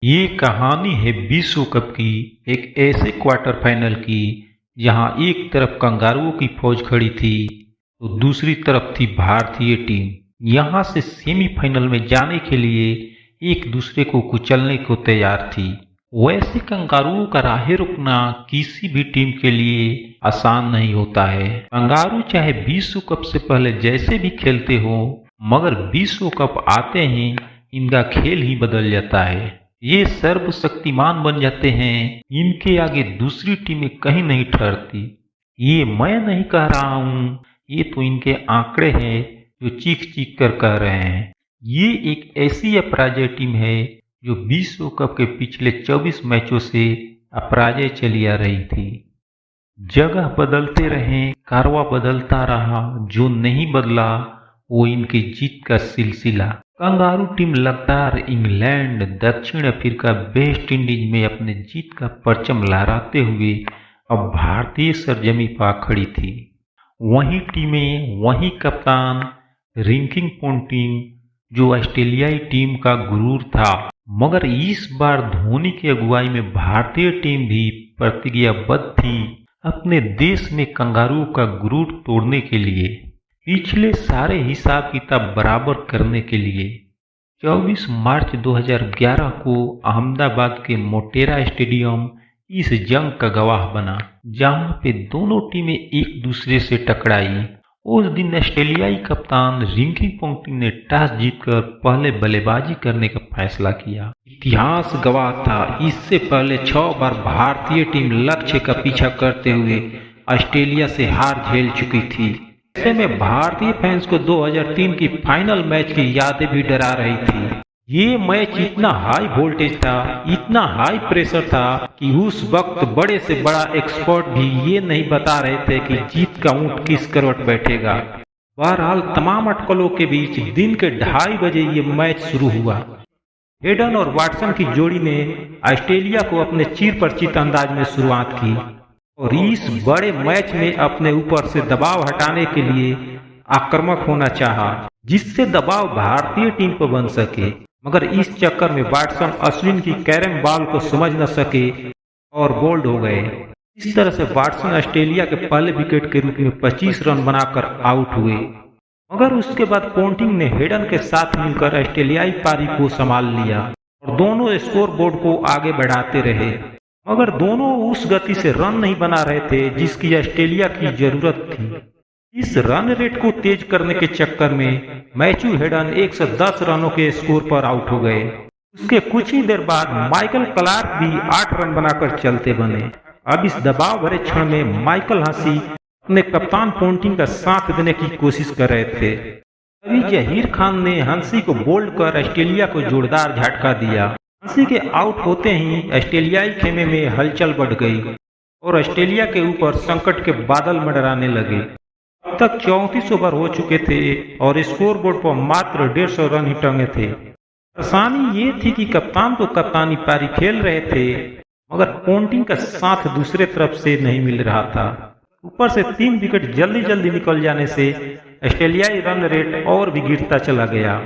ये कहानी है विश्व कप की, एक ऐसे क्वार्टर फाइनल की जहां एक तरफ कंगारुओं की फौज खड़ी थी तो दूसरी तरफ थी भारतीय टीम। यहां से सेमीफाइनल में जाने के लिए एक दूसरे को कुचलने को तैयार थी। वैसे कंगारुओं का राह रुकना किसी भी टीम के लिए आसान नहीं होता है। कंगारू चाहे विश्व कप से पहले जैसे भी खेलते हो, मगर विश्व कप आते ही इनका खेल ही बदल जाता है। ये सर्वशक्तिमान बन जाते हैं। इनके आगे दूसरी टीमें कहीं नहीं ठहरती। ये मैं नहीं कह रहा हूं, ये तो इनके आंकड़े हैं जो चीख चीख कर कह रहे हैं। ये एक ऐसी अपराजय टीम है जो विश्व कप के पिछले 24 मैचों से अपराजय चली आ रही थी। जगह बदलते रहे, कारवा बदलता रहा, जो नहीं बदला वो इनकी जीत का सिलसिला। कंगारू टीम लगातार इंग्लैंड, दक्षिण अफ्रीका, वेस्ट इंडीज में अपने जीत का परचम लहराते हुए अब भारतीय सरजमी पा खड़ी थी। वही टीमें, वही कप्तान रिंकी पोंटिंग, जो ऑस्ट्रेलियाई टीम का गुरूर था। मगर इस बार धोनी की अगुवाई में भारतीय टीम भी प्रतिज्ञाबद्ध थी अपने देश में कंगारुओं का गुरूर तोड़ने के लिए, पिछले सारे हिसाब किताब बराबर करने के लिए। 24 मार्च 2011 को अहमदाबाद के मोटेरा स्टेडियम इस जंग का गवाह बना, जहां पे दोनों टीमें एक दूसरे से टकराई। उस दिन ऑस्ट्रेलियाई कप्तान रिंकी पोंटिंग ने टॉस जीतकर पहले बल्लेबाजी करने का फैसला किया। इतिहास गवाह था, इससे पहले 6 बार भारतीय टीम लक्ष्य का पीछा करते हुए ऑस्ट्रेलिया से हार झेल चुकी थी। ऐसे में भारतीय फैंस को 2003 की फाइनल मैच की यादें भी डरा रही थी। ये मैच इतना हाई वोल्टेज था, इतना हाई प्रेशर था कि उस वक्त बड़े से बड़ा एक्सपर्ट भी ये नहीं बता रहे थे कि जीत का ऊंट किस करवट बैठेगा। बहरहाल तमाम अटकलों के बीच दिन के 2:30 बजे ये मैच शुरू हुआ। हेडन और वाटसन की जोड़ी ने ऑस्ट्रेलिया को अपने चीर परिचित अंदाज में शुरुआत की और इस बड़े मैच में अपने ऊपर से दबाव हटाने के लिए आक्रामक होना चाहा, जिससे दबाव भारतीय टीम पर बन सके। मगर इस चक्कर में वाटसन अश्विन की कैरम बॉल को समझ न सके और बोल्ड हो गए। इस तरह से वाटसन ऑस्ट्रेलिया के पहले विकेट के रूप में 25 रन बनाकर आउट हुए। मगर उसके बाद पोंटिंग ने हेडन के साथ मिलकर ऑस्ट्रेलियाई पारी को संभाल लिया और दोनों स्कोर बोर्ड को आगे बढ़ाते रहे। मगर दोनों उस गति से रन नहीं बना रहे थे जिसकी ऑस्ट्रेलिया की जरूरत थी। इस रन रेट को तेज करने के चक्कर में मैथ्यू हेडन 110 रनों के स्कोर पर आउट हो गए। उसके कुछ ही देर बाद माइकल क्लार्क भी 8 रन बनाकर चलते बने। अब इस दबाव भरे क्षण में माइकल हंसी अपने कप्तान पोंटिंग का साथ देने की कोशिश कर रहे थे। तभी जहीर खान ने हंसी को बोल्ड कर ऑस्ट्रेलिया को जोरदार झटका दिया। हंसी के आउट होते ही ऑस्ट्रेलियाई खेमे में हलचल बढ़ गई और ऑस्ट्रेलिया के ऊपर संकट के बादल मंडराने लगे। अब तक 34 ओवर हो चुके थे और स्कोरबोर्ड पर मात्र 150 रन ही टंगे थे। परेशानी ये थी कि कप्तान तो कप्तानी पारी खेल रहे थे, मगर पोंटिंग का साथ दूसरे तरफ से नहीं मिल रहा था। ऊपर से 3 विकेट जल्दी जल्दी निकल जाने से ऑस्ट्रेलियाई रन रेट और भी गिरता चला गया।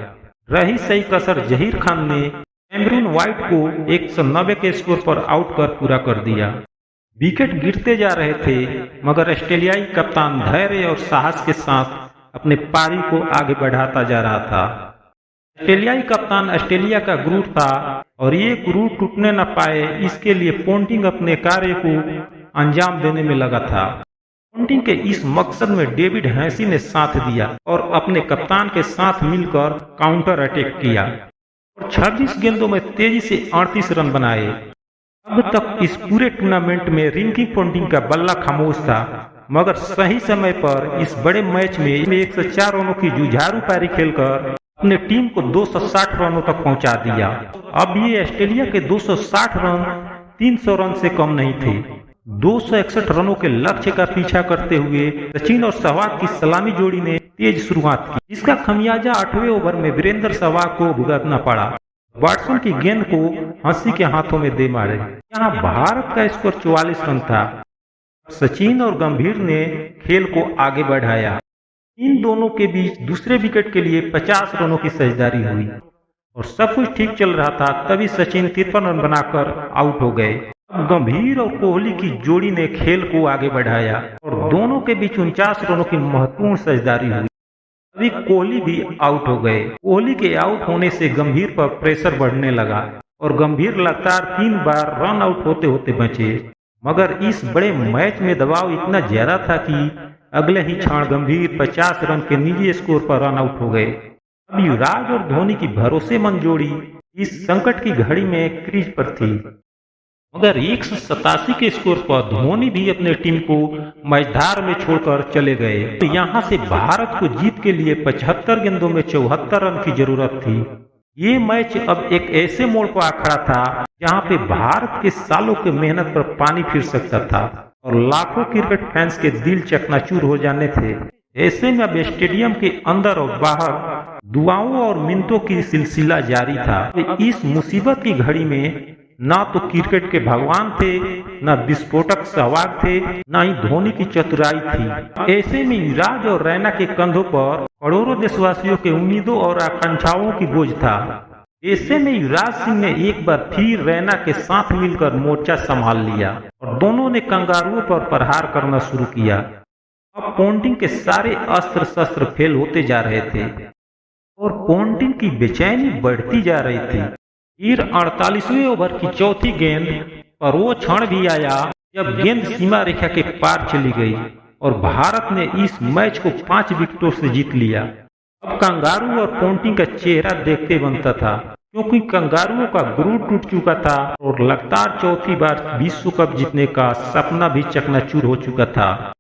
रही सही कसर जहीर खान ने कैमरून वाइट को 190 के स्कोर पर आउट कर पूरा कर दिया। विकेट गिरते जा रहे थे, मगर ऑस्ट्रेलियाई कप्तान धैर्य और साहस के साथ अपने पारी को आगे बढ़ाता जा रहा था। ऑस्ट्रेलियाई कप्तान ऑस्ट्रेलिया का गुरूर था और ये गुरूर टूटने न पाए, इसके लिए पोंटिंग अपने कार्य को अंजाम देने में लगा था। पोंटिंग के इस मकसद में डेविड हैसी ने साथ दिया और अपने कप्तान के साथ मिलकर काउंटर अटैक किया और 26 गेंदों में तेजी से 38 रन बनाए। अब तक इस पूरे टूर्नामेंट में रिंकी पोंटिंग का बल्ला खामोश था, मगर सही समय पर इस बड़े मैच में 104 रनों की जुझारू पारी खेलकर अपने टीम को 260 रनों तक पहुंचा दिया। अब ये ऑस्ट्रेलिया के 260 रन 300 रन से कम नहीं थे। 261 रनों के लक्ष्य का पीछा करते हुए सचिन और सहवाग की सलामी जोड़ी ने तेज शुरुआत की, जिसका खमियाजा 8वें ओवर में वीरेंद्र सहवाग को भुगतना पड़ा। वाटसन की गेंद को हंसी के हाथों में दे मारे। यहाँ भारत का स्कोर 44 रन था। सचिन और गंभीर ने खेल को आगे बढ़ाया। इन दोनों के बीच दूसरे विकेट के लिए 50 रनों की साझेदारी हुई। और सब कुछ ठीक चल रहा था, तभी सचिन 53 रन बनाकर आउट हो गए। अब गंभीर और कोहली की जोड़ी ने खेल को आगे बढ़ाया और दोनों के बीच 49 रनों की महत्वपूर्ण साझेदारी हुई। अभी कोहली भी आउट हो गए। कोहली के आउट होने से गंभीर पर प्रेशर बढ़ने लगा और गंभीर लगातार 3 बार रन आउट होते होते बचे। मगर इस बड़े मैच में दबाव इतना ज्यादा था कि अगले ही क्षण गंभीर 50 रन के निजी स्कोर पर रन आउट हो गए। अब युवराज और धोनी की भरोसेमंद जोड़ी इस संकट की घड़ी में क्रीज पर थी। मगर 187 के स्कोर पर धोनी भी अपने टीम को मझधार में छोड़कर चले गए। तो यहाँ से भारत को जीत के लिए 75 गेंदों में 74 रन की जरूरत थी। ये मैच अब एक ऐसे मोड़ पर आ खड़ा था जहाँ पे भारत के सालों की मेहनत पर पानी फिर सकता था और लाखों क्रिकेट फैंस के दिल चकनाचूर हो जाने थे। ऐसे में अब स्टेडियम के अंदर और बाहर दुआओं और मिन्नतों की सिलसिला जारी था। तो इस मुसीबत की घड़ी में ना तो क्रिकेट के भगवान थे, ना विस्फोटक सहवाग थे, ना ही धोनी की चतुराई थी। ऐसे में युवराज और रैना के कंधों पर करोड़ों देशवासियों के उम्मीदों और आकांक्षाओं की बोझ था। ऐसे में युवराज सिंह ने एक बार फिर रैना के साथ मिलकर मोर्चा संभाल लिया और दोनों ने कंगारुओं पर प्रहार करना शुरू किया। अब पोंटिंग के सारे अस्त्र शस्त्र फेल होते जा रहे थे और पोंटिंग की बेचैनी बढ़ती जा रही थी। फिर 48वें ओवर की चौथी गेंद पर वो क्षण भी आया जब गेंद सीमा रेखा के पार चली गई और भारत ने इस मैच को 5 विकेटों से जीत लिया। अब कंगारू और पोंटिंग का चेहरा देखते बनता था, क्योंकि कंगारुओं का गुरूर टूट चुका था और लगातार चौथी बार विश्व कप जीतने का सपना भी चकनाचूर हो चुका था।